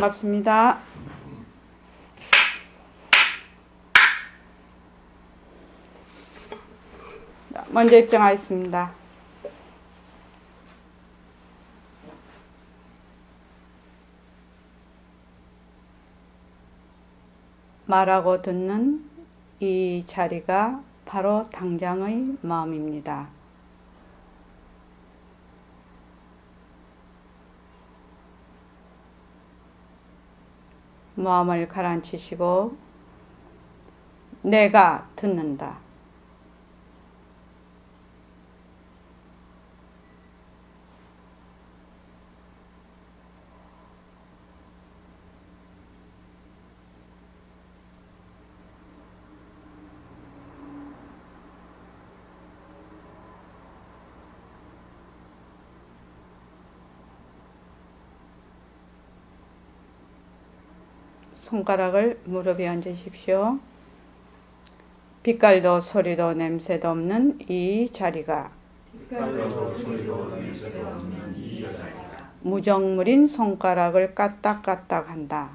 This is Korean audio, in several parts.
반갑습니다. 먼저 입장하겠습니다. 말하고 듣는 이 자리가 바로 당장의 마음입니다. 마음을 가라앉히시고 내가 듣는다. 손가락을 무릎에 얹으십시오. 빛깔도 소리도 냄새도 없는 이 자리가 무정물인 손가락을 까딱까딱한다.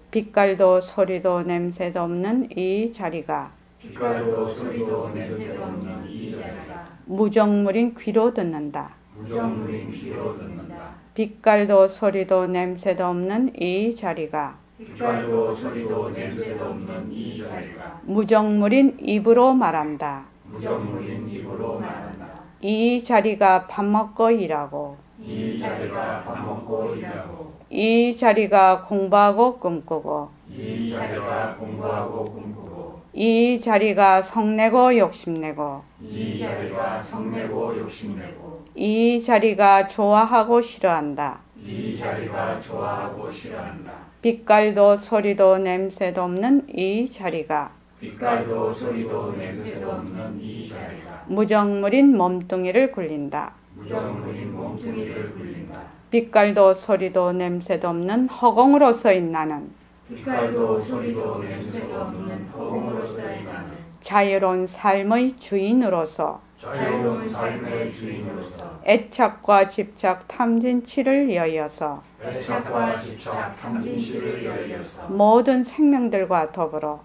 빛깔도 소리도 냄새도 없는 이 자리가 무정물인 귀로 듣는다. 빛깔도 소리도 냄새도 없는 이 자리가 무정물인 입으로 말한다. 이 자리가 밥 먹고 일하고 이 자리가 공부하고 꿈꾸고 이 자리가 성내고 욕심내고 이 자리가 좋아하고 싫어한다. 빛깔도 소리도 냄새도 없는 이 자리가 무정물인 몸뚱이를 굴린다. 빛깔도 소리도 냄새도 없는 허공으로서의 나는 자유로운 삶의 주인으로서 애착과 집착 탐진치를 여여서 모든 생명들과 더불어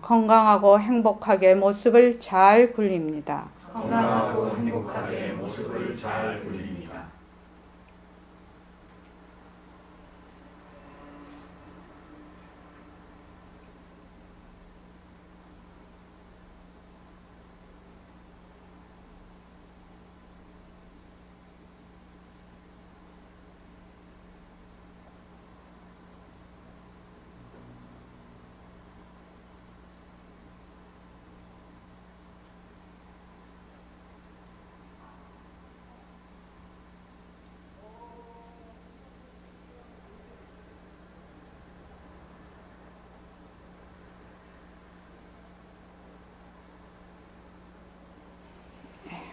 건강하고 행복하게 모습을 잘 굴립니다.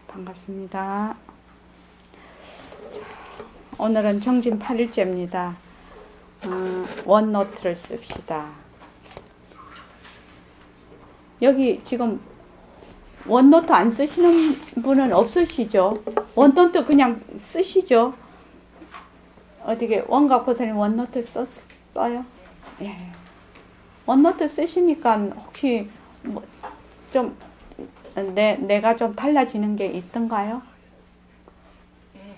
반갑습니다. 자, 오늘은 정진 8일째입니다. 원노트를 씁시다. 여기 지금 원노트 안 쓰시는 분은 없으시죠? 원노트 그냥 쓰시죠? 어떻게 원각보살님 원노트 써요? 예. 원노트 쓰시니까 혹시 뭐 좀 내가 좀 달라지는 게 있던가요? 네.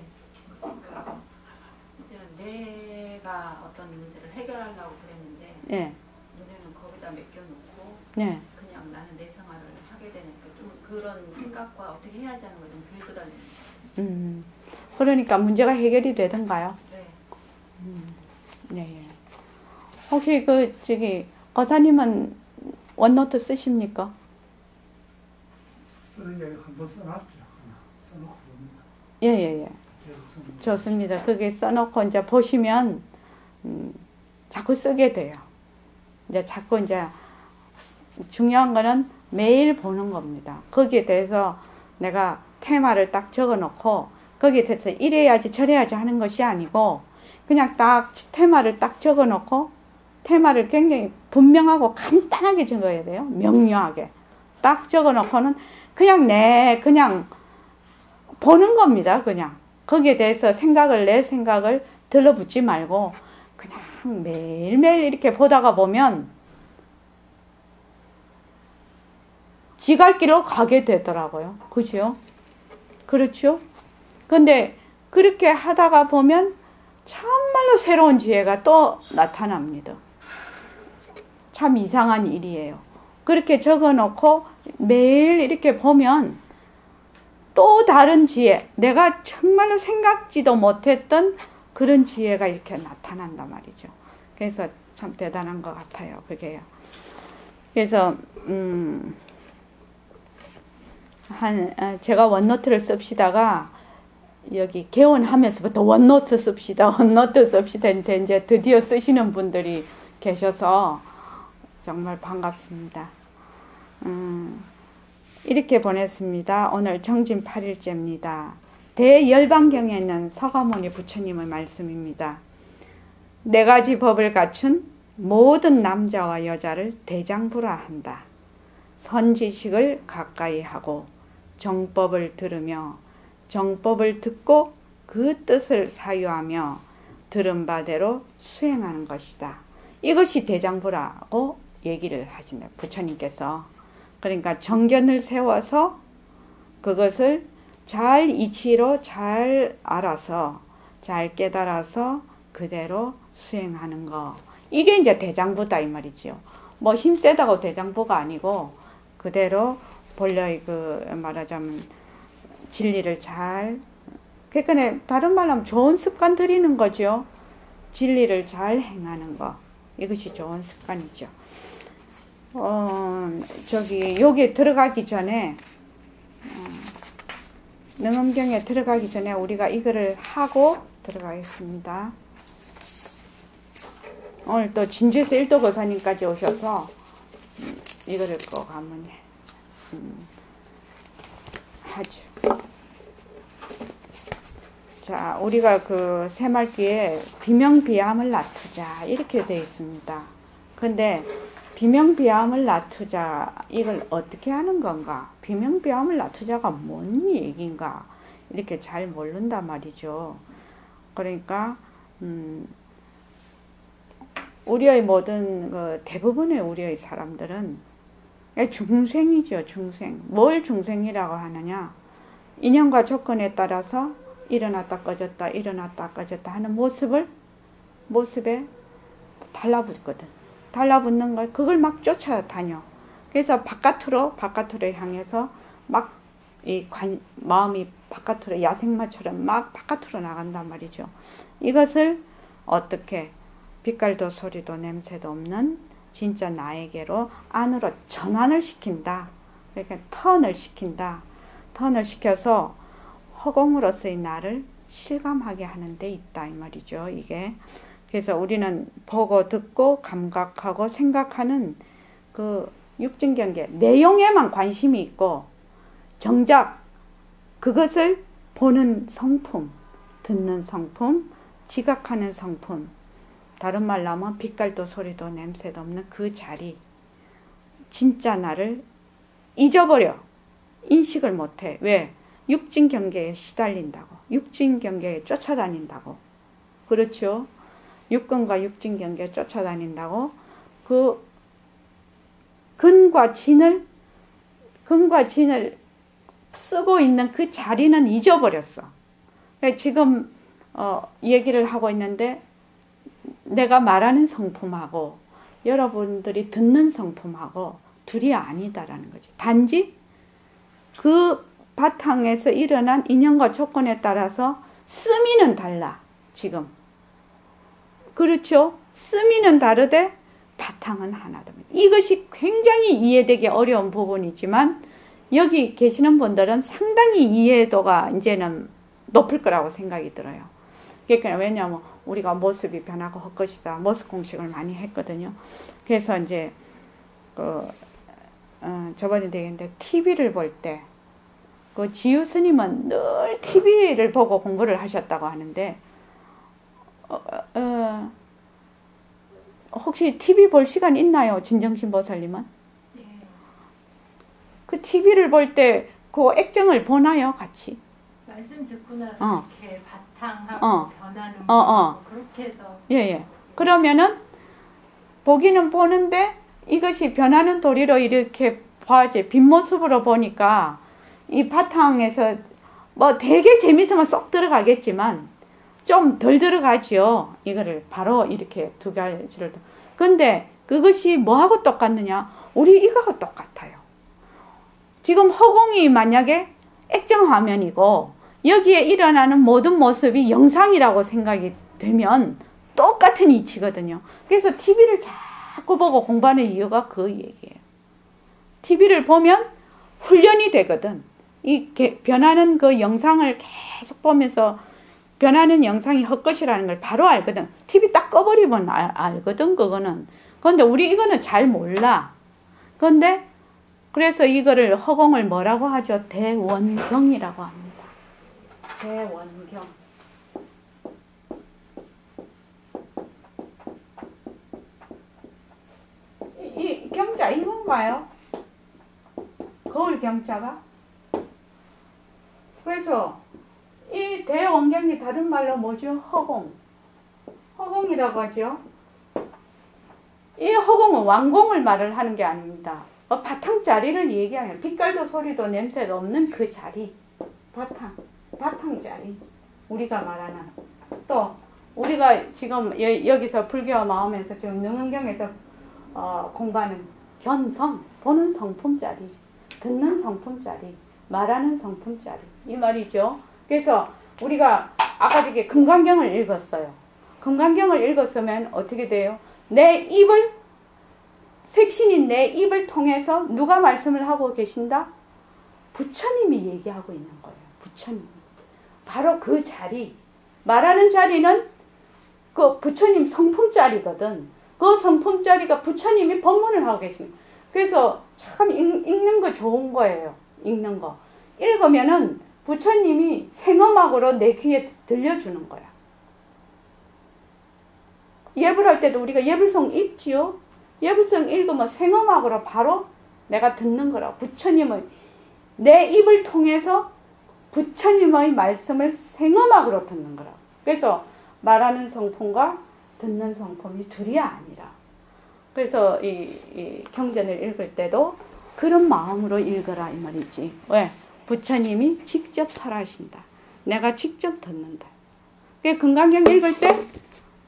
이제는 내가 어떤 문제를 해결하려고 그랬는데 네. 이제는 거기다 맡겨놓고 네. 그냥 나는 내 생활을 하게 되니까 좀 그런 생각과 어떻게 해야지 하는 거 좀 들거든요. 그러니까 문제가 해결이 되던가요? 네. 네. 혹시 거사님은 원노트 쓰십니까? 한번 써놨죠. 써놓고 봅니다. 예. 좋습니다. 그게 써놓고 이제 보시면 자꾸 쓰게 돼요. 이제 자꾸 이제 중요한 거는 매일 보는 겁니다. 거기에 대해서 내가 테마를 딱 적어놓고 거기에 대해서 이래야지 저래야지 하는 것이 아니고 그냥 딱 테마를 딱 적어놓고 테마를 굉장히 분명하고 간단하게 적어야 돼요. 명료하게 딱 적어놓고는 그냥 보는 겁니다. 그냥 거기에 대해서 내 생각을 들러붙지 말고 그냥 매일매일 이렇게 보다가 보면 지 갈 길로 가게 되더라고요. 그죠? 그렇죠? 근데 그렇게 하다가 보면 참말로 새로운 지혜가 또 나타납니다. 참 이상한 일이에요. 그렇게 적어놓고 매일 이렇게 보면 또 다른 지혜, 내가 정말로 생각지도 못했던 그런 지혜가 이렇게 나타난단 말이죠. 그래서 참 대단한 것 같아요. 그게요. 그래서 제가 원노트를 씁시다가 여기 개원하면서부터 원노트 씁시다 했는데 이제 드디어 쓰시는 분들이 계셔서 정말 반갑습니다. 이렇게 보냈습니다. 오늘 정진 8일째입니다. 대열반경에 있는 서가모니 부처님의 말씀입니다. 4가지 법을 갖춘 모든 남자와 여자를 대장부라 한다. 선지식을 가까이 하고 정법을 들으며 정법을 듣고 그 뜻을 사유하며 들은 바대로 수행하는 것이다. 이것이 대장부라고 얘기를 하십니다. 부처님께서. 그러니까 정견을 세워서 그것을 잘 이치로 잘 알아서 잘 깨달아서 그대로 수행하는 거. 이게 이제 대장부다 이 말이지요. 뭐 힘세다고 대장부가 아니고 그대로 본래 말하자면 진리를 잘, 그러니까 다른 말로 하면 좋은 습관 들이는 거죠. 진리를 잘 행하는 거. 이것이 좋은 습관이죠. 여기 들어가기 전에, 능엄경에 들어가기 전에 우리가 이거를 하고 들어가겠습니다. 오늘 또 진주에서 일도거사님까지 오셔서 이거를 꼭 한번 하죠. 자, 우리가 그 새말기에 비명비암을 낮추자 이렇게 되어 있습니다. 근데 비명비암을 낮추자 이걸 어떻게 하는 건가? 비명비암을 낮추자가 뭔 얘기인가? 이렇게 잘 모른단 말이죠. 그러니까 우리의 모든 대부분의 우리의 사람들은 중생이죠. 중생. 뭘 중생이라고 하느냐? 인연과 조건에 따라서 일어났다 꺼졌다 일어났다 꺼졌다 하는 모습에 달라붙거든. 달라붙는 걸 그걸 막 쫓아다녀. 그래서 바깥으로 향해서 막 마음이 바깥으로 야생마처럼 막 바깥으로 나간단 말이죠. 이것을 어떻게 빛깔도 소리도 냄새도 없는 진짜 나에게로 안으로 전환을 시킨다. 그러니까 턴을 시킨다. 턴을 시켜서 허공으로서의 나를 실감하게 하는 데 있다 이 말이죠. 이게 그래서 우리는 보고 듣고 감각하고 생각하는 그 육증경계 내용에만 관심이 있고 정작 그것을 보는 성품, 듣는 성품, 지각하는 성품, 다른 말로 하면 빛깔도 소리도 냄새도 없는 그 자리, 진짜 나를 잊어버려. 인식을 못해. 왜? 육진경계에 시달린다고. 육진경계에 쫓아다닌다고. 그렇죠? 육근과 육진경계에 쫓아다닌다고. 그 근과 진을 쓰고 있는 그 자리는 잊어버렸어. 지금 얘기를 하고 있는데 내가 말하는 성품하고 여러분들이 듣는 성품하고 둘이 아니다라는 거지. 단지 그 바탕에서 일어난 인연과 조건에 따라서 쓰미는 달라. 지금. 그렇죠? 쓰미는 다르되 바탕은 하나다. 이것이 굉장히 이해되기 어려운 부분이지만 여기 계시는 분들은 상당히 이해도가 이제는 높을 거라고 생각이 들어요. 그러니까 왜냐하면 우리가 모습이 변하고 헛것이다. 모습 공식을 많이 했거든요. 그래서 이제 저번에 되겠는데 TV를 볼 때 그 지유 스님은 늘 TV를 보고 공부를 하셨다고 하는데 혹시 TV 볼 시간 있나요? 진정신 보살님은? 그 TV를 볼 때 그 액정을 보나요? 같이? 말씀 듣고 나서 이렇게 바탕하고 변하는 그렇게 해서 예. 그러면은 보기는 보는데 이것이 변하는 도리로 이렇게 봐야지. 빈모습으로 보니까 이 바탕에서 뭐 되게 재밌으면 쏙 들어가겠지만 좀 덜 들어가지요. 이거를 바로 이렇게 두 가지를. 근데 그것이 뭐하고 똑같느냐? 우리 이거하고 똑같아요. 지금 허공이 만약에 액정화면이고 여기에 일어나는 모든 모습이 영상이라고 생각이 되면 똑같은 이치거든요. 그래서 TV를 자꾸 보고 공부하는 이유가 그 얘기예요. TV를 보면 훈련이 되거든. 이 변하는 그 영상을 계속 보면서 변하는 영상이 헛것이라는 걸 바로 알거든. TV 딱 꺼버리면 알거든, 그거는. 그런데 우리 이거는 잘 몰라. 그런데 그래서 이거를 허공을 뭐라고 하죠? 대원경이라고 합니다. 대원경. 이 경자 이건가요? 거울 경자가? 그래서 이 대원경이 다른 말로 뭐죠? 허공. 허공이라고 하죠. 이 허공은 완공을 말을 하는 게 아닙니다. 바탕자리를 얘기하는, 빛깔도 소리도 냄새도 없는 그 자리. 바탕자리. 우리가 말하는. 또 우리가 지금 여기서 불교와 마음에서 지금 능은경에서 공부하는 견성, 보는 성품자리, 듣는 성품자리, 말하는 성품자리. 이 말이죠. 그래서 우리가 아까 저기 금강경을 읽었어요. 금강경을 읽었으면 어떻게 돼요? 내 입을, 색신인 내 입을 통해서 누가 말씀을 하고 계신다? 부처님이 얘기하고 있는 거예요. 부처님이. 바로 그 자리, 말하는 자리는 그 부처님 성품자리거든. 그 성품자리가 부처님이 법문을 하고 계십니다. 그래서 참 읽는 거 좋은 거예요. 읽는 거. 읽으면은 부처님이 생음악으로 내 귀에 들려주는 거야. 예불 할 때도 우리가 예불성 읽지요. 예불성 읽으면 생음악으로 바로 내가 듣는 거라. 부처님의 내 입을 통해서 부처님의 말씀을 생음악으로 듣는 거라. 그래서 말하는 성품과 듣는 성품이 둘이 아니라. 그래서 이 경전을 읽을 때도 그런 마음으로 읽어라 이 말이지. 왜? 부처님이 직접 설하신다. 내가 직접 듣는다. 금강경 읽을 때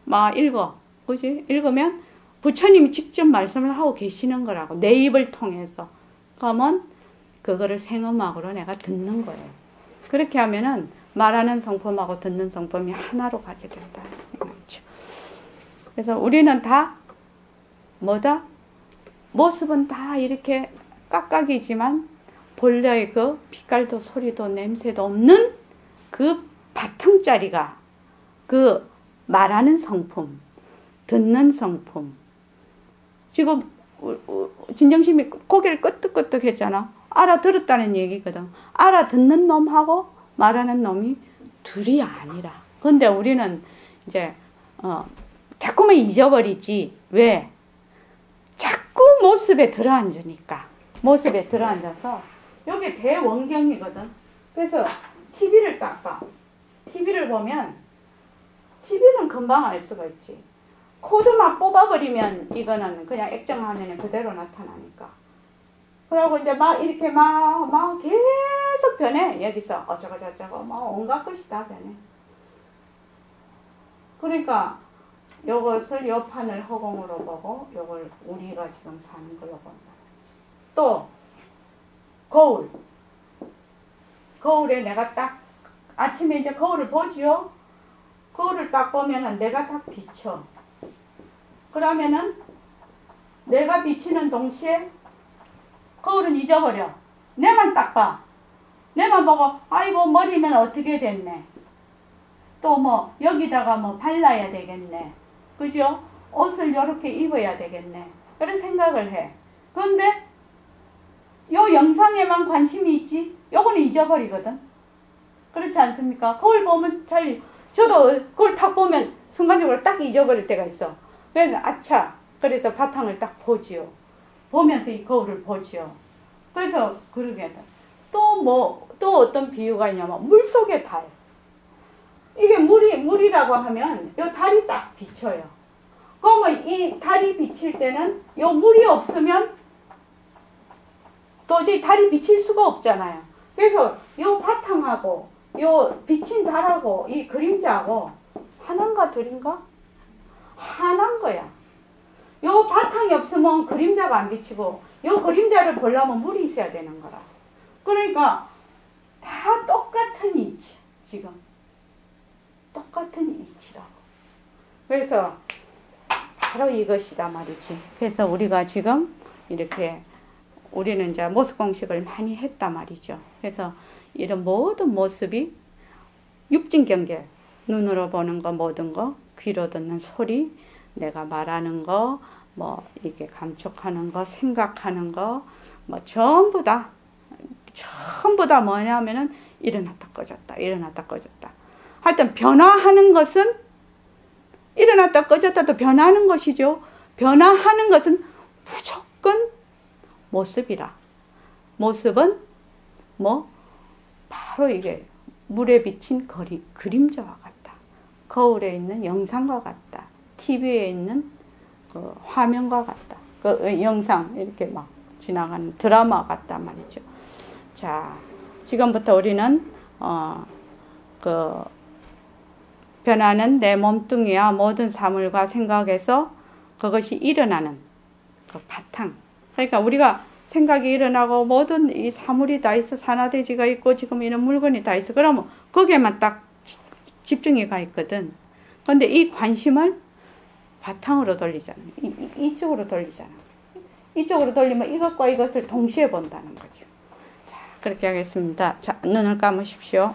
막 읽어. 그지? 읽으면 부처님이 직접 말씀을 하고 계시는 거라고. 내 입을 통해서. 그러면 그거를 생음악으로 내가 듣는 거예요. 그렇게 하면은 말하는 성품하고 듣는 성품이 하나로 가게 된다. 그래서 우리는 다 뭐다? 모습은 다 이렇게 깍깍이지만 본래의 그 빛깔도 소리도 냄새도 없는 그 바탕자리가 그 말하는 성품, 듣는 성품. 지금 진정심이 고개를 끄덕끄덕 했잖아. 알아들었다는 얘기거든. 알아듣는 놈하고 말하는 놈이 둘이 아니라. 근데 우리는 이제 자꾸만 잊어버리지. 왜? 자꾸 모습에 들어앉으니까. 모습에 들어앉아서 여기 대원경이거든. 그래서 TV를 딱 봐. TV를 보면 TV는 금방 알 수가 있지. 코드만 뽑아버리면 이거는 그냥 액정화면에 그대로 나타나니까. 그러고 이제 막 이렇게 막 계속 변해. 여기서 어쩌고저쩌고 막 온갖 것이 다 변해. 그러니까 요것을 요 판을 허공으로 보고 요걸 우리가 지금 사는 걸로 본다. 또 거울. 거울에 내가 딱 아침에 이제 거울을 보지요. 거울을 딱 보면은 내가 딱 비춰. 그러면은 내가 비치는 동시에 거울은 잊어버려. 내만 딱 봐. 내만 보고 아이고 머리는 어떻게 됐네. 또 뭐 여기다가 뭐 발라야 되겠네. 그죠? 옷을 이렇게 입어야 되겠네. 그런 생각을 해. 그런데 요 영상에만 관심이 있지 요거는 잊어버리거든. 그렇지 않습니까? 거울 보면 저도 그걸 딱 보면 순간적으로 딱 잊어버릴 때가 있어. 그래서 아차. 그래서 바탕을 딱 보지요. 보면서 이 거울을 보지요. 그래서 그러게 또 어떤 비유가 있냐면 물 속의 달. 이게 물이라고 하면 요 달이 딱 비쳐요. 그러면 이 달이 비칠 때는 요 물이 없으면 도저히 달이 비칠 수가 없잖아요. 그래서 요 바탕하고 요 비친 달하고 이 그림자하고 하나인가 둘인가? 하나인 거야. 요 바탕이 없으면 그림자가 안 비치고 요 그림자를 보려면 물이 있어야 되는 거라. 그러니까 다 똑같은 이치. 지금 똑같은 이치라고. 그래서 바로 이것이다 말이지. 그래서 우리가 지금 이렇게 우리는 이제 모습 공식을 많이 했단 말이죠. 그래서 이런 모든 모습이 육진 경계, 눈으로 보는 거, 모든 거, 귀로 듣는 소리, 내가 말하는 거, 뭐 이렇게 감촉하는 거, 생각하는 거, 뭐 전부 다 뭐냐면은 일어났다 꺼졌다, 일어났다 꺼졌다. 하여튼 변화하는 것은 일어났다 꺼졌다도 변하는 것이죠. 변화하는 것은 무조건 모습이라. 모습은 뭐 바로 이게 물에 비친 그림자와 같다. 거울에 있는 영상과 같다. TV에 있는 그 화면과 같다. 그 영상 이렇게 막 지나가는 드라마 같단 말이죠. 자, 지금부터 우리는 그 변하는 내 몸뚱이와 모든 사물과 생각에서 그것이 일어나는 그 바탕. 그러니까 우리가 생각이 일어나고 모든 이 사물이 다 있어. 산화대지가 있고 지금 이런 물건이 다 있어. 그러면 거기에만 딱 집중이 가 있거든. 그런데 이 관심을 바탕으로 돌리잖아. 이쪽으로 돌리잖아. 이쪽으로 돌리면 이것과 이것을 동시에 본다는 거죠. 자, 그렇게 하겠습니다. 자, 눈을 감으십시오.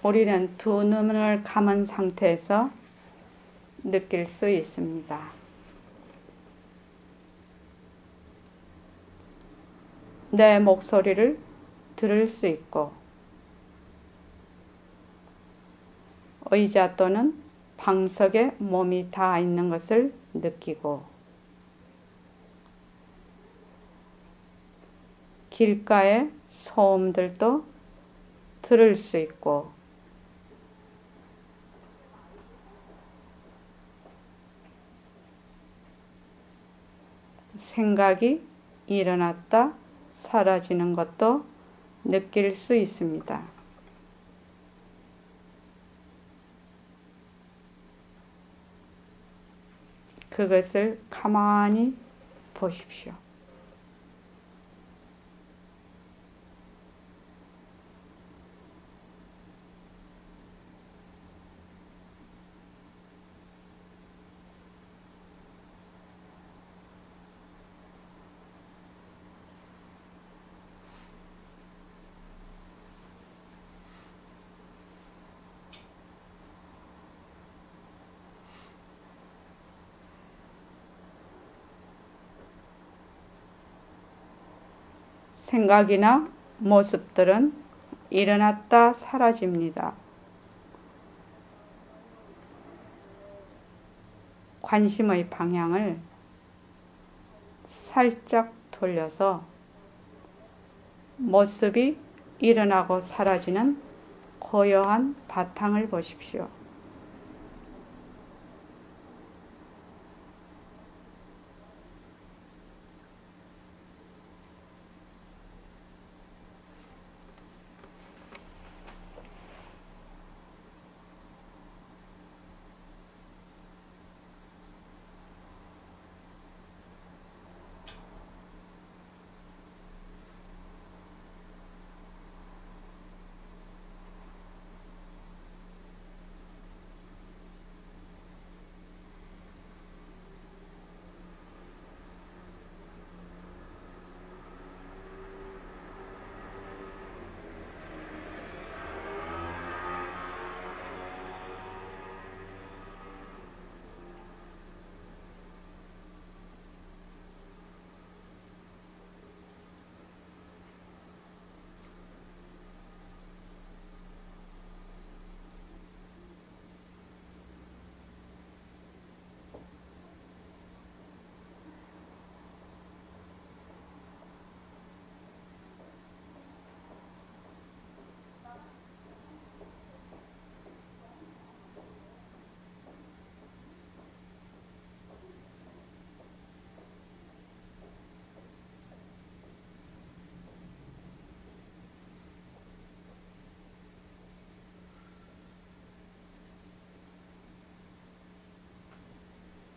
우리는 두 눈을 감은 상태에서 느낄 수 있습니다. 내 목소리를 들을 수 있고 의자 또는 방석에 몸이 닿아 있는 것을 느끼고 길가의 소음들도 들을 수 있고 생각이 일어났다 사라지는 것도 느낄 수 있습니다. 그것을 가만히 보십시오. 생각이나 모습들은 일어났다 사라집니다. 관심의 방향을 살짝 돌려서 모습이 일어나고 사라지는 고요한 바탕을 보십시오.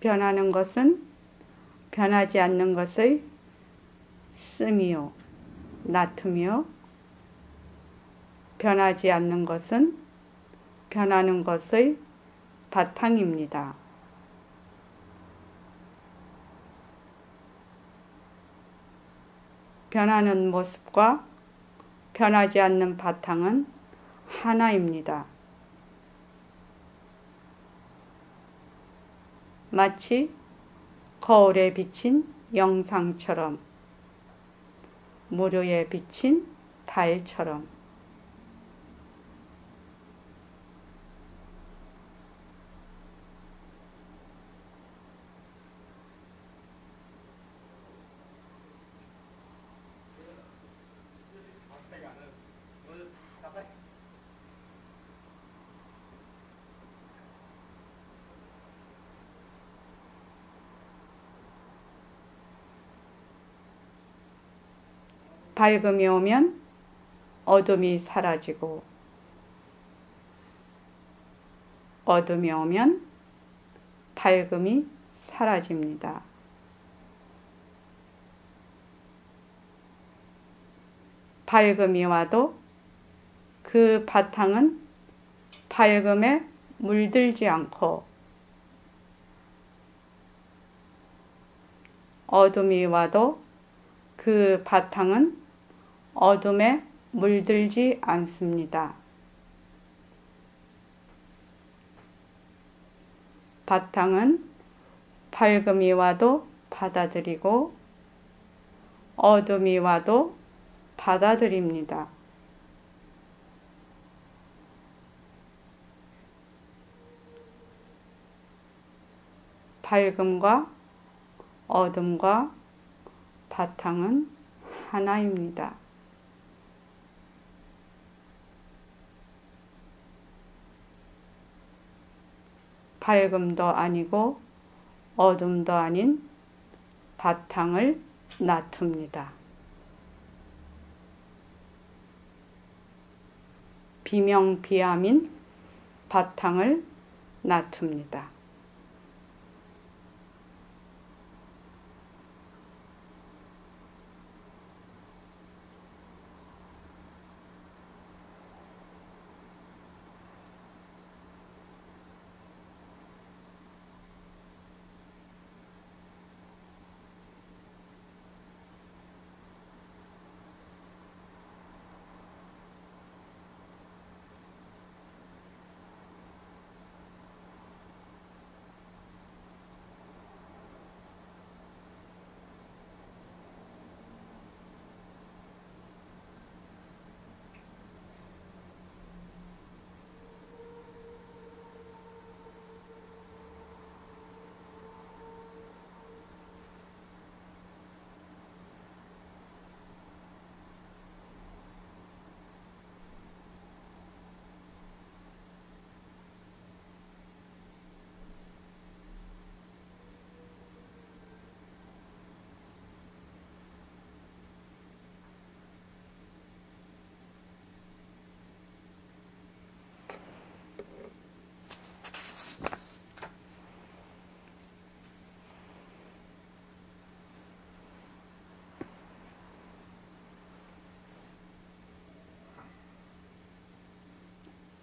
변하는 것은 변하지 않는 것의 씀이요 나툼이요 변하지 않는 것은 변하는 것의 바탕입니다. 변하는 모습과 변하지 않는 바탕은 하나입니다. 마치 거울에 비친 영상처럼, 물 위에 비친 달처럼. 밝음이 오면 어둠이 사라지고 어둠이 오면 밝음이 사라집니다. 밝음이 와도 그 바탕은 밝음에 물들지 않고 어둠이 와도 그 바탕은 어둠에 물들지 않습니다. 바탕은 밝음이 와도 받아들이고 어둠이 와도 받아들입니다. 밝음과 어둠과 바탕은 하나입니다. 밝음도 아니고 어둠도 아닌 바탕을 놔둡니다. 비명비암인 바탕을 놔둡니다.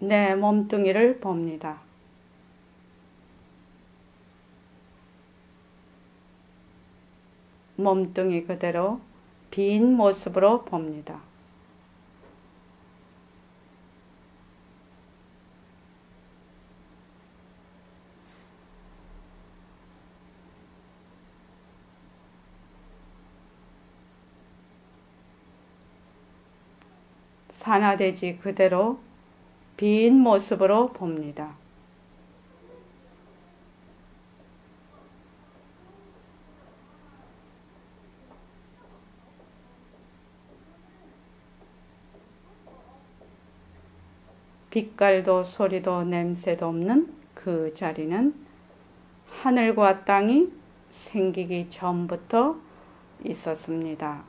내 몸뚱이를 봅니다. 몸뚱이 그대로 빈 모습으로 봅니다. 산화되지 그대로 빈 모습으로 봅니다. 빛깔도 소리도 냄새도 없는 그 자리는 하늘과 땅이 생기기 전부터 있었습니다.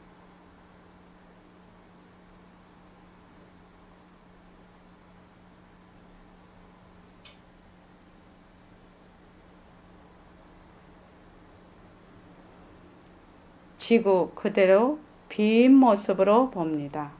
지구 그대로 빈 모습으로 봅니다.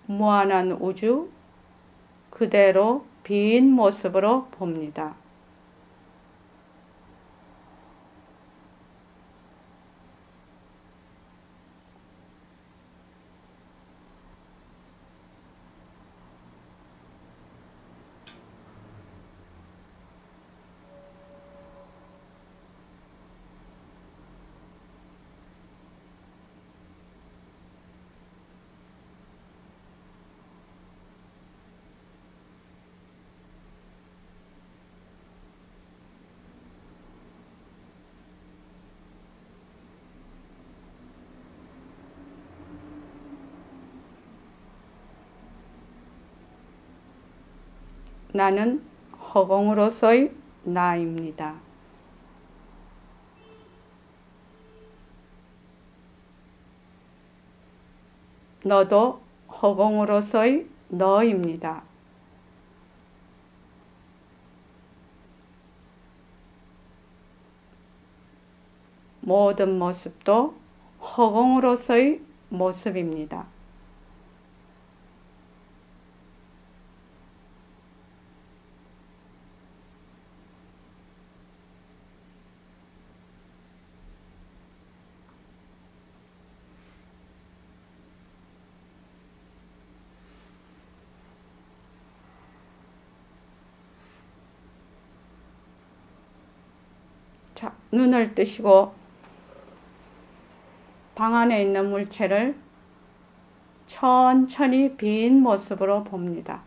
무한한 우주 그대로 빈 모습으로 봅니다. 나는 허공으로서의 나입니다. 너도 허공으로서의 너입니다. 모든 모습도 허공으로서의 모습입니다. 자, 눈을 뜨시고 방 안에 있는 물체를 천천히 빈 모습으로 봅니다.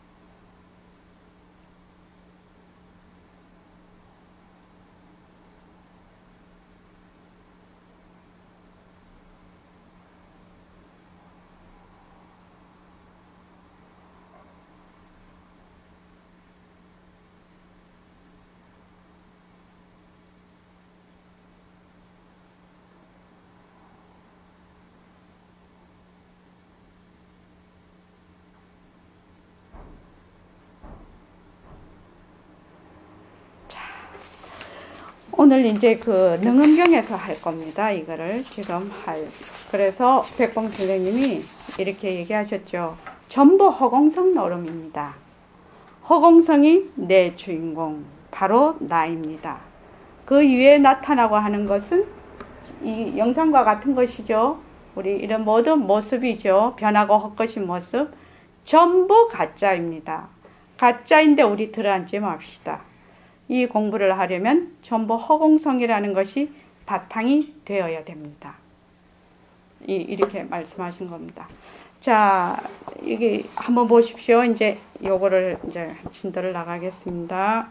오늘 이제 그 능음경에서 할 겁니다. 이거를 지금 그래서 백봉 선생님이 이렇게 얘기하셨죠. 전부 허공성 노름입니다. 허공성이 내 주인공, 바로 나입니다. 그 위에 나타나고 하는 것은 이 영상과 같은 것이죠. 우리 이런 모든 모습이죠. 변하고 헛것인 모습. 전부 가짜입니다. 가짜인데 우리 들어앉지 맙시다. 이 공부를 하려면 전부 허공성이라는 것이 바탕이 되어야 됩니다. 이렇게 말씀하신 겁니다. 자, 이게 한번 보십시오. 이제 요거를 이제 진도를 나가겠습니다.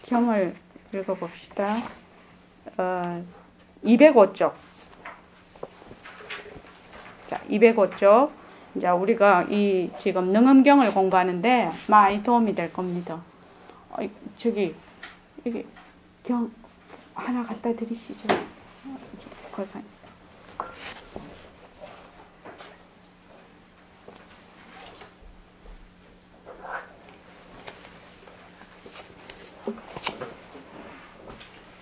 경을 읽어봅시다. 205쪽. 자, 205쪽. 이제 우리가 이 지금 능음경을 공부하는데 많이 도움이 될 겁니다. 저기 이게 경 하나 갖다 드리시죠. 거사님.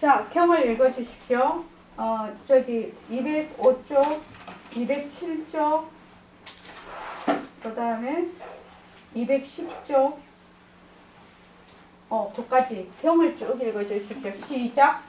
자, 경을 읽어 주십시오. 저기 205쪽, 207쪽, 그 다음에 210쪽, 그까지 경을 쭉 읽어 주십시오. 시작.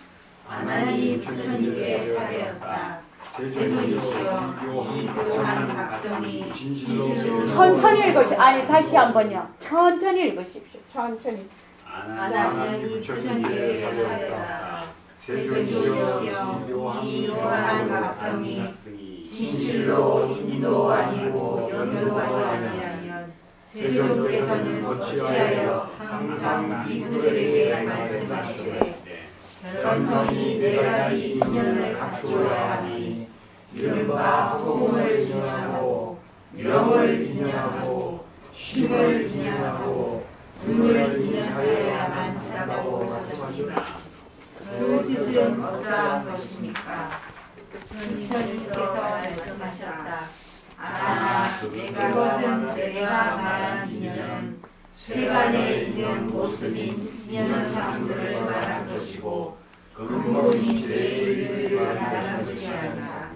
하나님 부처님께 사례였다. 세존이시여 이 묘한 각성이 진실로 천천히 읽으십시오. 아니 다시 한번요. 천천히 읽으십시오. 천천히. 하나님 부처님께 사례였다. 세존이시여 이 묘한 각성이 진실로 인도 아니고 연도 아니라면 세존께서는 어찌하여 항상 비구들에게 말씀하시되 여러 견성이 네 가지 인연을 갖추어야 하니 이른바 호응을 인연하고 명을 인연하고 힘을 인연하고 눈을 인연하여야만 한다고 하셨습니다. 그 뜻은 어떠한 것입니까? 주님께서 말씀하셨다. 그것은 내가 말한 인연은 세간에 있는 모습인 인연상들을 말한 것이고 근본이 제일을 말하는 것이 아니라.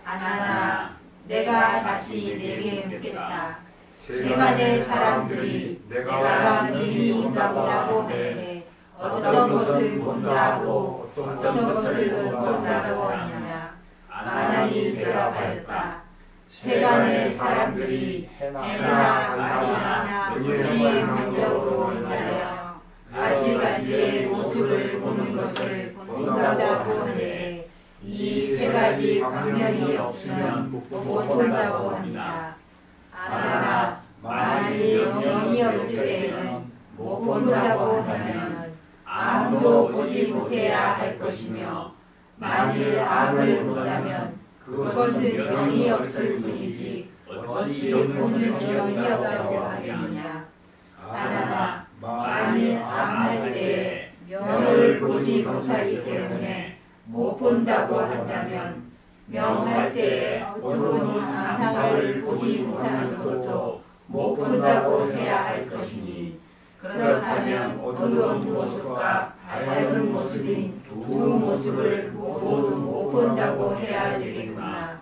아나나 내가 다시 내게 묻겠다. 세간의 사람들이 내가 이미 온다고 해 어떤 것을 본다고 어떤 것을 못 본다고 하느냐. 아나니 대답하였다. 세간의 사람들이 해나 아리나 그의 방벽으로 인하여 가지가지의 모습을 보는 것을 본다고 하는데 이 세 가지 광명이 없으면 못 본다고 합니다. 아나 만일 명이 없을 때에는 못 본다고 하면 암도 보지 못해야 할 것이며 만일 암을 본다면 그것은 명이 없을 뿐이지 어찌 보는 명이 없다고 하겠느냐. 아나나 만일 암할 때에 명을 보지 못하기 때문에 못 본다고 한다면 명할 때에 어두운 암상을 보지 못하는 것도 못 본다고 해야 할 것이니 그렇다면 어두운 모습과 밝은 모습인 두 모습을 모두 못 본다고 해야 되겠구나.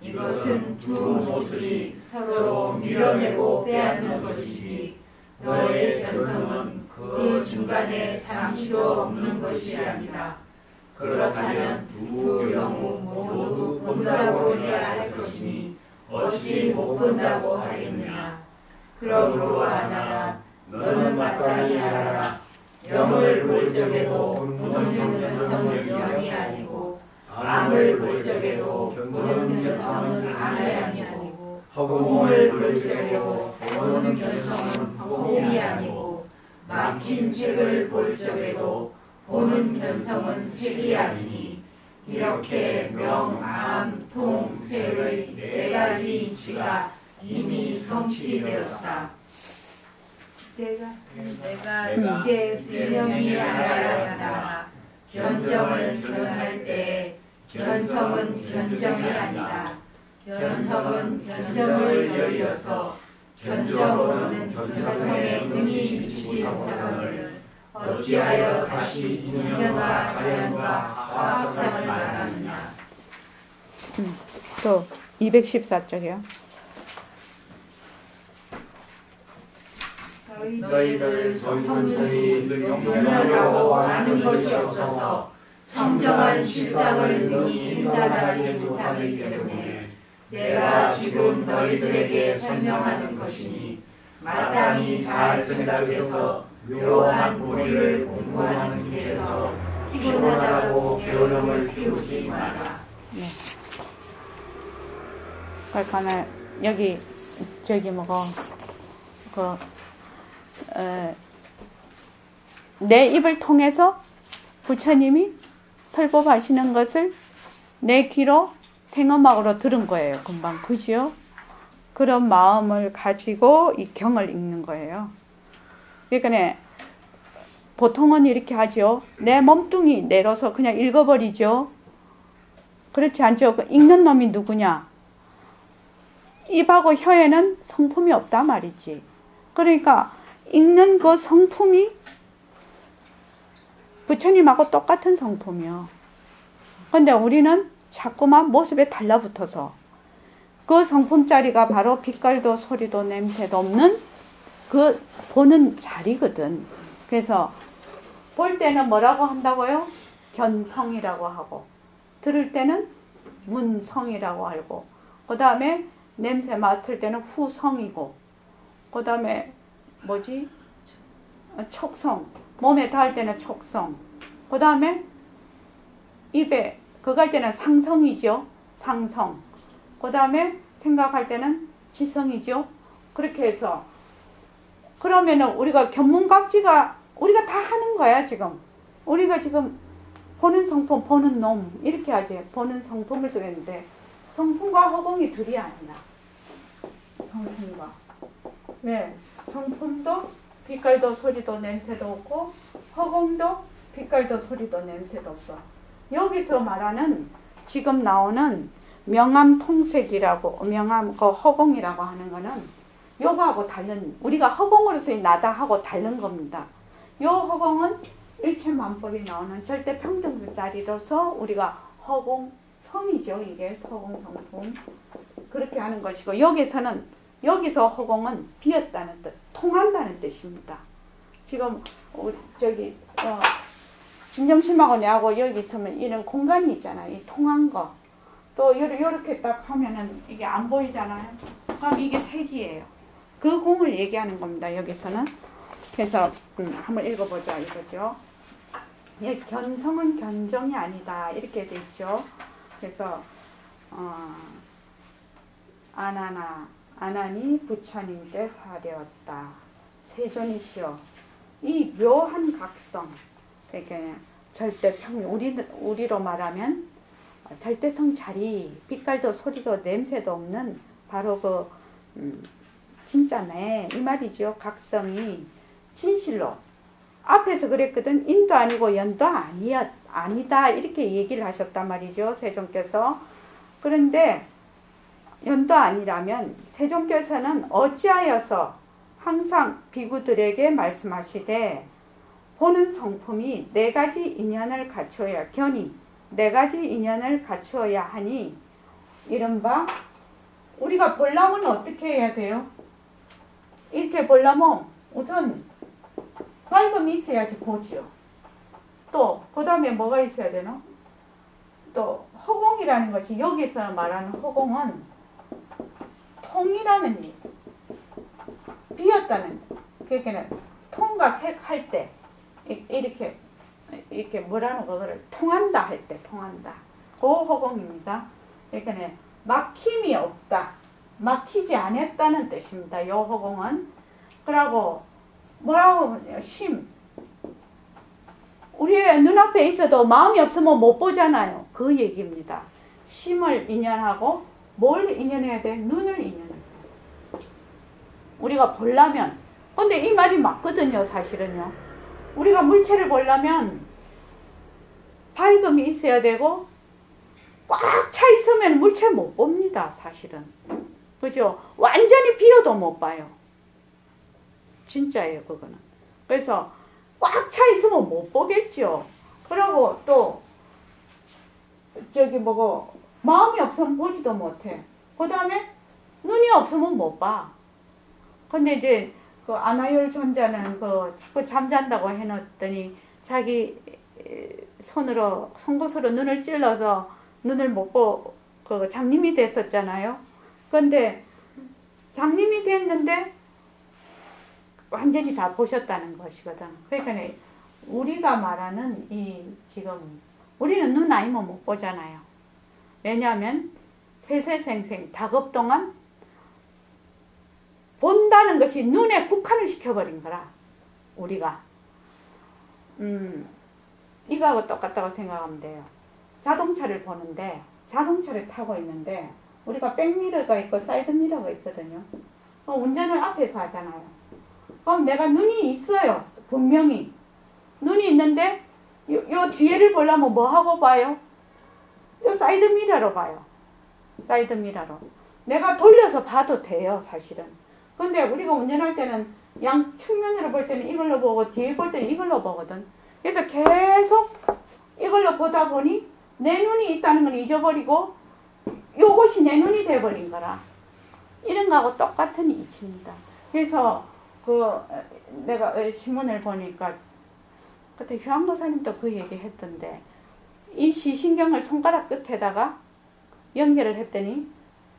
이것은 두 모습이 서로 밀어내고 빼앗는 것이지 너의 견성은 그 중간에 잠시도 없는 것이 아니라. 그렇다면 두 경우 모두 본다고 해야 할 것이니 어찌 못 본다고 하겠느냐. 그러므로 아나라 너는 마땅히 알아라. 명을 볼 적에도 보는 견성은 명이 아니고 암을 볼 적에도 보는 견성은 암이 아니고 허공을 볼 적에도 보는 견성은 허공이 아니고 막힌 색을 볼 적에도 보는 견성은 색이 아니니 이렇게 명, 암, 통, 색의 네 가지 이치가 이미 성취되었다. 내가 이제 분명히 알아야 한다. 견정을 견할 때 견성은 견정이 아니다. 견성은 견정을 열려서 견정으로는 견성에 능히 미치지 못하거늘 어찌하여 다시 인연과 자연과 화학상을 말하느냐. 또 214쪽이요. 너희들 성품이 영원하고 아는 것이 없어서 청정한 실상을 능히 인달하지 못하기 때문에 내가 지금 너희들에게 설명하는 것이니 마땅히 잘 생각해서 묘한 도리를 공부하는 길에서 피곤하다고 게으름을 피우지 마라. 네. 그러니까 여기 저기 뭐고 내 입을 통해서 부처님이 설법하시는 것을 내 귀로 생음악으로 들은 거예요. 금방 그죠? 그런 마음을 가지고 이 경을 읽는 거예요. 그러니까 보통은 이렇게 하죠. 내 몸뚱이 내려서 그냥 읽어버리죠. 그렇지 않죠. 읽는 놈이 누구냐? 입하고 혀에는 성품이 없단 말이지. 그러니까 읽는 그 성품이 부처님하고 똑같은 성품이요. 근데 우리는 자꾸만 모습에 달라붙어서 그 성품짜리가 바로 빛깔도 소리도 냄새도 없는 그 보는 자리거든. 그래서 볼 때는 뭐라고 한다고요? 견성이라고 하고, 들을 때는 문성이라고 하고, 그 다음에 냄새 맡을 때는 후성이고, 그 다음에 뭐지? 촉성. 몸에 닿을 때는 촉성. 그 다음에 입에 그거 할 때는 상성이죠. 상성. 그 다음에 생각할 때는 지성이죠. 그렇게 해서 그러면은 우리가 견문각지가 우리가 다 하는 거야 지금. 우리가 지금 보는 성품, 보는 놈 이렇게 하지. 보는 성품을 쓰겠는데 성품과 허공이 둘이 아니라 성품과 왜? 성품도 빛깔도 소리도 냄새도 없고 허공도 빛깔도 소리도 냄새도 없어. 여기서 말하는 지금 나오는 명암통색이라고 명암 그 허공이라고 하는 거는 요거하고 다른 우리가 허공으로서의 나다하고 다른 겁니다. 요 허공은 일체만법이 나오는 절대평등 자리로서 우리가 허공성이죠. 이게 허공성품 그렇게 하는 것이고 여기서 허공은 비었다는 뜻, 통한다는 뜻입니다. 지금 저기 진정심하고 내하고 여기 있으면 이런 공간이 있잖아요. 이 통한 거. 또 요렇게 딱 하면은 이게 안 보이잖아요. 그럼 이게 색이에요. 그 공을 얘기하는 겁니다. 여기서는. 그래서 한번 읽어보자 이거죠. 예, 견성은 견정이 아니다. 이렇게 돼 있죠. 그래서 아나니 부처님 때 사되었다. 세존이시여. 이 묘한 각성, 그러니까 절대평 우리로 말하면 절대성 자리, 빛깔도 소리도 냄새도 없는 바로 그 진짜네 이 말이죠. 각성이 진실로 앞에서 그랬거든. 인도 아니고 연도 아니다 이렇게 얘기를 하셨단 말이죠. 세종께서. 그런데 연도 아니라면 세종께서는 어찌하여서 항상 비구들에게 말씀하시되 보는 성품이 네 가지 인연을 갖추어야 네 가지 인연을 갖추어야 하니 이른바 우리가 보려면 어떻게 해야 돼요? 이렇게 보려면 우선 밝음이 있어야지 보지요. 또 그 다음에 뭐가 있어야 되나? 또 허공이라는 것이 여기서 말하는 허공은 통이라는 일, 비었다는 그러니까 통과 색할 때 이렇게 뭐라는 거를 통한다 할 때 통한다. 그 허공입니다. 그러니까 막힘이 없다. 막히지 않았다는 뜻입니다. 이 허공은. 그러고 뭐라고 하냐 심. 우리의 눈앞에 있어도 마음이 없으면 못 보잖아요. 그 얘기입니다. 심을 인연하고 뭘 인연해야 돼? 눈을 인연해야 돼. 우리가 보려면 근데 이 말이 맞거든요. 사실은요. 우리가 물체를 보려면 밝음이 있어야 되고 꽉 차 있으면 물체 못 봅니다. 사실은. 그죠? 완전히 비어도 못 봐요. 진짜예요. 그거는. 그래서 꽉 차 있으면 못 보겠죠. 그러고 또 마음이 없으면 보지도 못해. 그 다음에 눈이 없으면 못 봐. 근데 이제 그 아나열 존자는 자꾸 잠잔다고 해놨더니 자기 송곳으로 눈을 찔러서 눈을 못 보고 장님이 됐었잖아요. 근데 장님이 됐는데 완전히 다 보셨다는 것이거든. 그러니까 우리가 말하는 지금 우리는 눈 아니면 못 보잖아요. 왜냐하면 세세생생 다급 동안 본다는 것이 눈에 국한을 시켜버린 거라. 우리가 이거하고 똑같다고 생각하면 돼요. 자동차를 보는데 자동차를 타고 있는데 우리가 백미러가 있고 사이드미러가 있거든요. 운전을 앞에서 하잖아요. 그럼 내가 눈이 있어요. 분명히 눈이 있는데 요 뒤에를 보려면 뭐 하고 봐요? 요 사이드미러로 봐요. 사이드미러로 내가 돌려서 봐도 돼요. 사실은. 근데 우리가 운전할 때는 양 측면으로 볼 때는 이걸로 보고 뒤에 볼 때는 이걸로 보거든. 그래서 계속 이걸로 보다 보니 내 눈이 있다는 건 잊어버리고 요것이 내 눈이 돼버린 거라. 이런 거하고 똑같은 이치입니다. 그래서 내가 신문을 보니까 그때 휴양도사님도 그 얘기 했던데 이 시신경을 손가락 끝에다가 연결을 했더니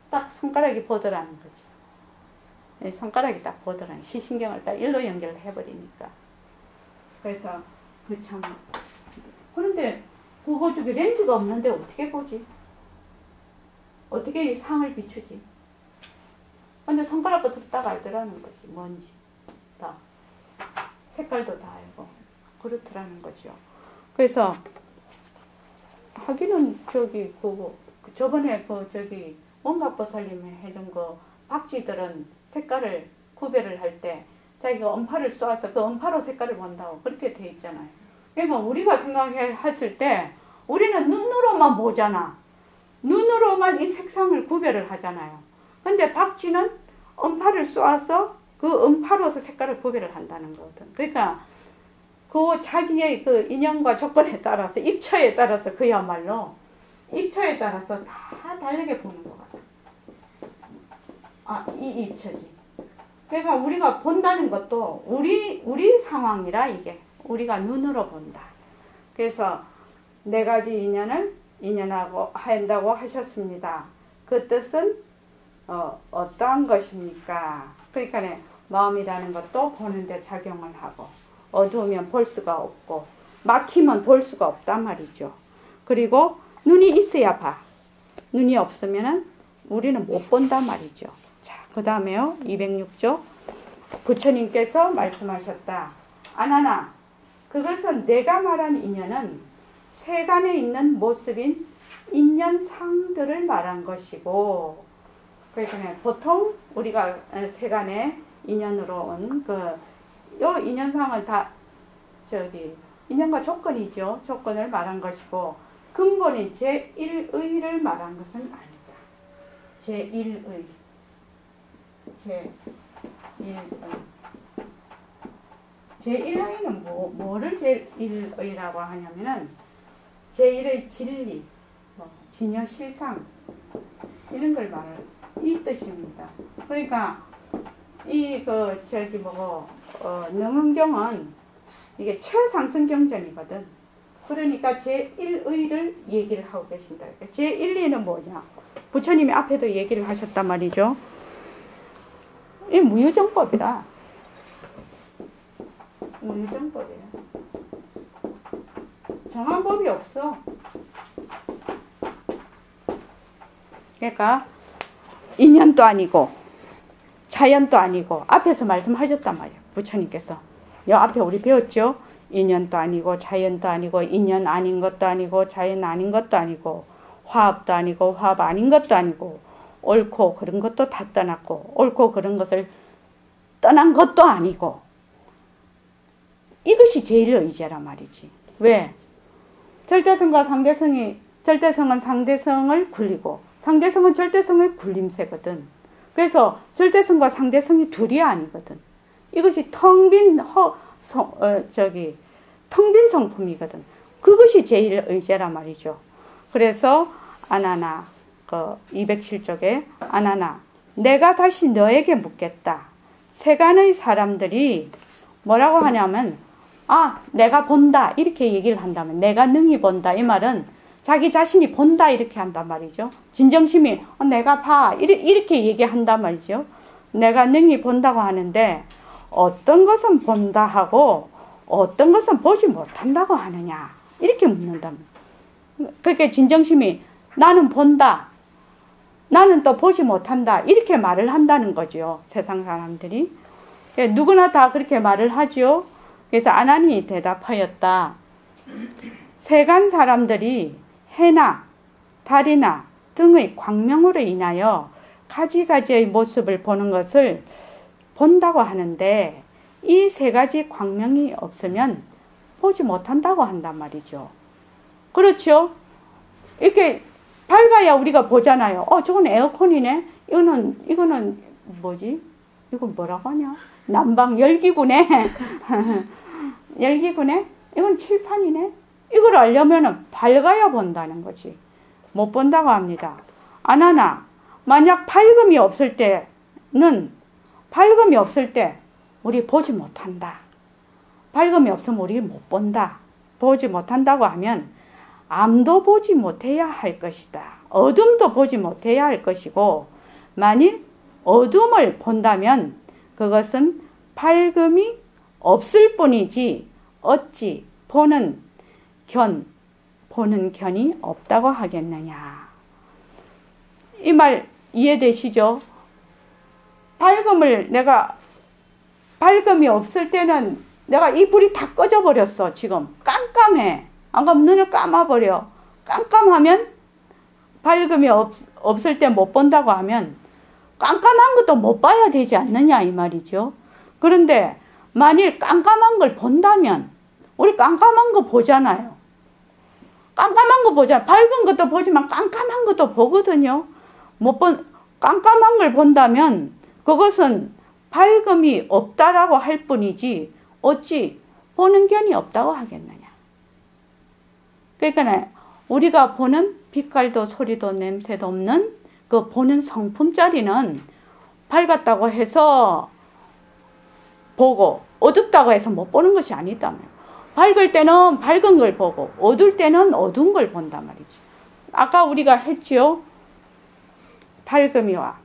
딱 손가락이 보더라는 거지. 손가락이 딱 보더라는 시신경을 딱 일로 연결을 해버리니까. 그래서 참 그런데 그거 중에 렌즈가 없는데 어떻게 보지? 어떻게 상을 비추지? 근데 손가락 끝으로 딱 알더라는 거지. 뭔지 다 색깔도 다 알고 그렇더라는 거죠. 그래서 하기는 저기 저번에 원각보살님이 해준 거 박쥐들은 색깔을 구별을 할 때 자기가 음파를 쏘아서 그 음파로 색깔을 본다고 그렇게 돼 있잖아요. 그러니까 우리가 생각했을 때 우리는 눈으로만 보잖아. 눈으로만 이 색상을 구별을 하잖아요. 근데 박쥐는 음파를 쏘아서 그 음파로서 색깔을 구별을 한다는 거거든. 그러니까 그 자기의 그 인연과 조건에 따라서 입처에 따라서 그야말로 입처에 따라서 다 다르게 보는 것 같아. 이 입처지. 그러니까 우리가 본다는 것도 우리 상황이라 이게 우리가 눈으로 본다. 그래서 4가지 인연을 인연하고 한다고 하셨습니다. 그 뜻은 어떠한 것입니까? 그러니까 마음이라는 것도 보는데 작용을 하고 어두우면 볼 수가 없고 막히면 볼 수가 없단 말이죠. 그리고 눈이 있어야 봐. 눈이 없으면 우리는 못 본단 말이죠. 자, 그 다음에요. 206조. 부처님께서 말씀하셨다. 아나나, 그것은 내가 말한 인연은 세간에 있는 모습인 인연상들을 말한 것이고, 그래서 보통 우리가 세간에 인연으로 온 요 인연상은 다 인연과 조건이죠. 조건을 말한 것이고, 근본이 제1의를 말한 것은 아니다. 제1의. 제1의는 뭐를 제1의라고 하냐면은 제1의 진리, 진여실상 이런 걸 말해요. 이 뜻입니다. 그러니까 능은경은 이게 최상승경전이거든. 그러니까 제1의를 얘기를 하고 계신다. 제1의는 뭐냐? 부처님이 앞에도 얘기를 하셨단 말이죠. 이 무유정법이다. 무유정법이야. 정한 법이 없어. 그러니까 인연도 아니고 자연도 아니고 앞에서 말씀하셨단 말이에요. 부처님께서. 요 앞에 우리 배웠죠? 인연도 아니고 자연도 아니고 인연 아닌 것도 아니고 자연 아닌 것도 아니고 화합도 아니고 화합 아닌 것도 아니고 옳고 그런 것도 다 떠났고 옳고 그런 것을 떠난 것도 아니고 이것이 제일 의제란 말이지. 왜? 절대성과 절대성은 상대성을 굴리고 상대성은 절대성의 굴림새거든. 그래서 절대성과 상대성이 둘이 아니거든. 이것이 텅 빈 성품이거든. 그것이 제일 의제란 말이죠. 그래서 아나나 207쪽에 아나나 내가 다시 너에게 묻겠다. 세간의 사람들이 뭐라고 하냐면 내가 본다 이렇게 얘기를 한다면 내가 능히 본다 이 말은 자기 자신이 본다 이렇게 한단 말이죠. 진정심이 내가 봐 이렇게 얘기한단 말이죠. 내가 능히 본다고 하는데 어떤 것은 본다 하고 어떤 것은 보지 못한다고 하느냐 이렇게 묻는다. 그렇게 진정심이 나는 본다 나는 또 보지 못한다 이렇게 말을 한다는 거죠. 세상 사람들이. 누구나 다 그렇게 말을 하죠. 그래서 아난이 대답하였다. 세간 사람들이 해나 달이나 등의 광명으로 인하여 가지가지의 모습을 보는 것을 본다고 하는데 이 3가지 광명이 없으면 보지 못한다고 한단 말이죠. 그렇죠? 이렇게 밝아야 우리가 보잖아요. 저건 에어컨이네. 이거는 뭐지? 이건 뭐라고 하냐? 난방 열기구네. 열기구네. 이건 칠판이네. 이걸 알려면 밝아야 본다는 거지. 못 본다고 합니다. 아나나 만약 밝음이 없을 때 우리 보지 못한다. 밝음이 없으면 우리 못 본다. 보지 못한다고 하면 암도 보지 못해야 할 것이다. 어둠도 보지 못해야 할 것이고 만일 어둠을 본다면 그것은 밝음이 없을 뿐이지 어찌 보는 견이 없다고 하겠느냐. 이 말 이해되시죠? 밝음이 없을 때는 내가 이 불이 다 꺼져 버렸어. 지금 깜깜해. 안 그러면 눈을 감아버려. 깜깜하면 밝음이 없을 때 못 본다고 하면 깜깜한 것도 못 봐야 되지 않느냐 이 말이죠. 그런데 만일 깜깜한 걸 본다면 우리 깜깜한 거 보잖아요. 깜깜한 거 보잖아요. 밝은 것도 보지만 깜깜한 것도 보거든요. 깜깜한 걸 본다면 그것은 밝음이 없다라고 할 뿐이지 어찌 보는 견이 없다고 하겠느냐. 그러니까 우리가 보는 빛깔도 소리도 냄새도 없는 그 보는 성품짜리는 밝았다고 해서 보고 어둡다고 해서 못 보는 것이 아니다. 밝을 때는 밝은 걸 보고 어두울 때는 어두운 걸 본단 말이지. 아까 우리가 했지요. 밝음이 와.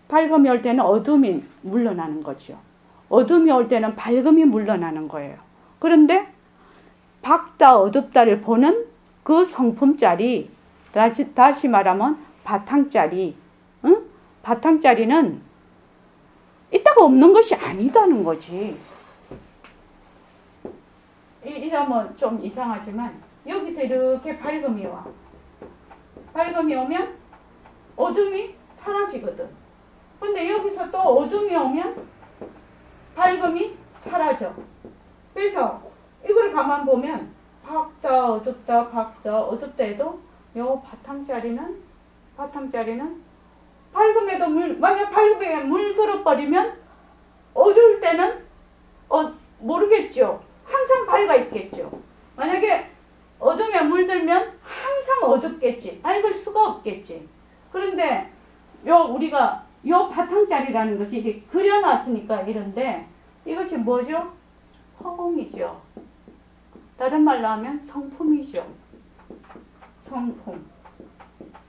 밝음이 올 때는 어둠이 물러나는 거죠. 어둠이 올 때는 밝음이 물러나는 거예요. 그런데 밝다 어둡다를 보는 그 성품짜리, 다시 말하면 바탕짜리, 응? 바탕짜리는 있다가 없는 것이 아니다는 거지. 이러면 좀 이상하지만 여기서 이렇게 밝음이 와. 밝음이 오면 어둠이 사라지거든. 근데 여기서 또 어둠이 오면 밝음이 사라져. 그래서 이걸 가만 보면 밝다 어둡다 밝다 어둡다 해도 요 바탕짜리는 밝음에도 만약 밝음에 물 들어버리면 어두울 때는 모르겠죠. 항상 밝아 있겠죠. 만약에 어둠에 물들면 항상 어둡겠지. 밝을 수가 없겠지. 그런데 우리가 요 바탕짜리라는 것이 이렇게 그려놨으니까 이런데 이것이 뭐죠? 허공이죠. 다른 말로 하면 성품이죠. 성품.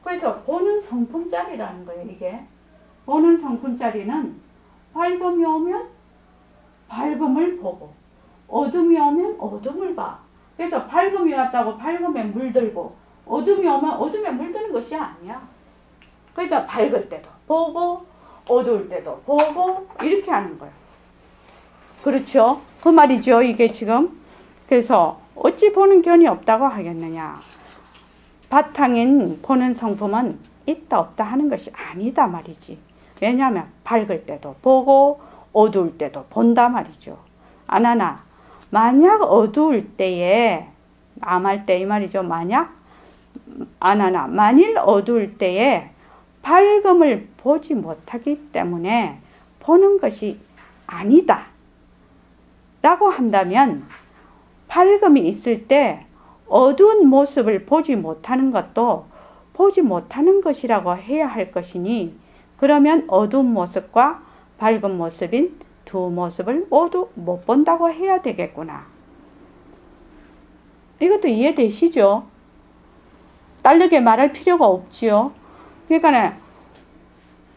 그래서 보는 성품짜리라는 거예요. 이게 보는 성품짜리는 밝음이 오면 밝음을 보고 어둠이 오면 어둠을 봐. 그래서 밝음이 왔다고 밝음에 물들고 어둠이 오면 어둠에 물드는 것이 아니야. 그러니까 밝을 때도 보고 어두울 때도 보고 이렇게 하는 거예요. 그렇죠? 그 말이죠. 이게 지금. 그래서 어찌 보는 견이 없다고 하겠느냐. 바탕인 보는 성품은 있다 없다 하는 것이 아니다 말이지. 왜냐하면 밝을 때도 보고 어두울 때도 본다 말이죠. 안 하나 만약 어두울 때에 암할 때 이 말이죠. 만약 안 하나 만일 어두울 때에 밝음을 보지 못하기 때문에 보는 것이 아니다 라고 한다면 밝음이 있을 때 어두운 모습을 보지 못하는 것도 보지 못하는 것이라고 해야 할 것이니 그러면 어두운 모습과 밝은 모습인 두 모습을 모두 못 본다고 해야 되겠구나. 이것도 이해되시죠? 다르게 말할 필요가 없지요. 그러니까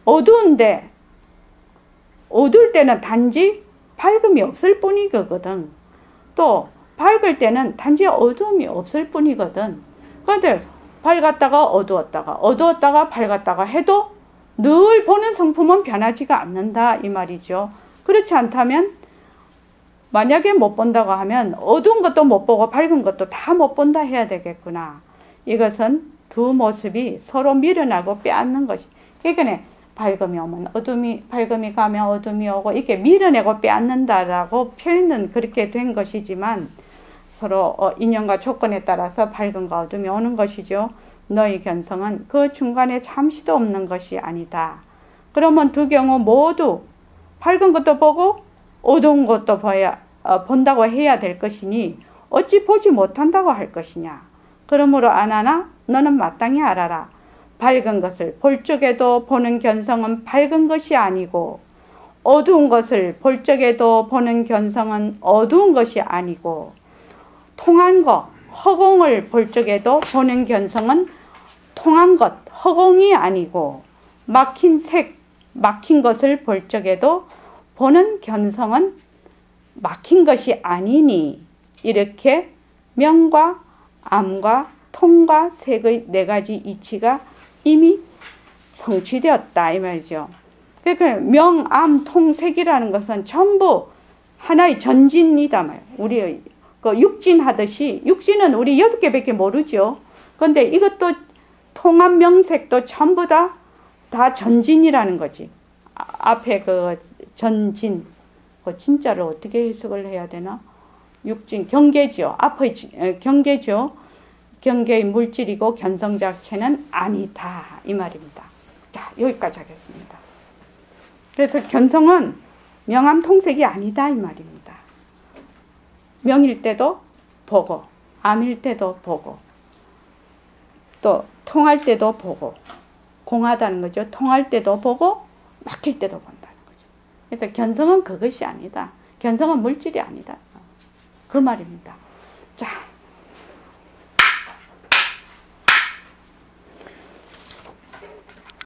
어두운데 어두울 때는 단지 밝음이 없을 뿐이거든. 또 밝을 때는 단지 어두움이 없을 뿐이거든. 그런데 밝았다가 어두웠다가 밝았다가 해도 늘 보는 성품은 변하지가 않는다 이 말이죠. 그렇지 않다면 만약에 못 본다고 하면 어두운 것도 못 보고 밝은 것도 다 못 본다 해야 되겠구나. 이것은 두 모습이 서로 밀어나고 빼앗는 것이. 그러니까 밝음이 오면 밝음이 가면 어둠이 오고 이렇게 밀어내고 빼앗는다라고 표현은 그렇게 된 것이지만 서로 인연과 조건에 따라서 밝음과 어둠이 오는 것이죠. 너희 견성은 그 중간에 잠시도 없는 것이 아니다. 그러면 두 경우 모두 밝은 것도 보고 어두운 것도 본다고 해야 될 것이니 어찌 보지 못한다고 할 것이냐. 그러므로 안 하나 너는 마땅히 알아라. 밝은 것을 볼 적에도 보는 견성은 밝은 것이 아니고 어두운 것을 볼 적에도 보는 견성은 어두운 것이 아니고 통한 것, 허공을 볼 적에도 보는 견성은 통한 것, 허공이 아니고 막힌 색, 막힌 것을 볼 적에도 보는 견성은 막힌 것이 아니니 이렇게 명과 암과 통과 색의 네 가지 이치가 이미 성취되었다 이 말이죠. 그러니까 명, 암, 통, 색이라는 것은 전부 하나의 전진이다 말이에요. 우리의 그 육진 하듯이, 육진은 우리 6개밖에 모르죠. 근데 이것도 통합 명색도 전부 다 전진이라는 거지. 앞에 그 전진, 그 진짜를 어떻게 해석을 해야 되나? 육진, 경계죠. 앞의 경계죠. 경계의 물질이고 견성 자체는 아니다. 이 말입니다. 자, 여기까지 하겠습니다. 그래서 견성은 명암 통색이 아니다. 이 말입니다. 명일 때도 보고, 암일 때도 보고, 또 통할 때도 보고, 공하다는 거죠. 통할 때도 보고, 막힐 때도 본다는 거죠. 그래서 견성은 그것이 아니다. 견성은 물질이 아니다. 그 말입니다. 자.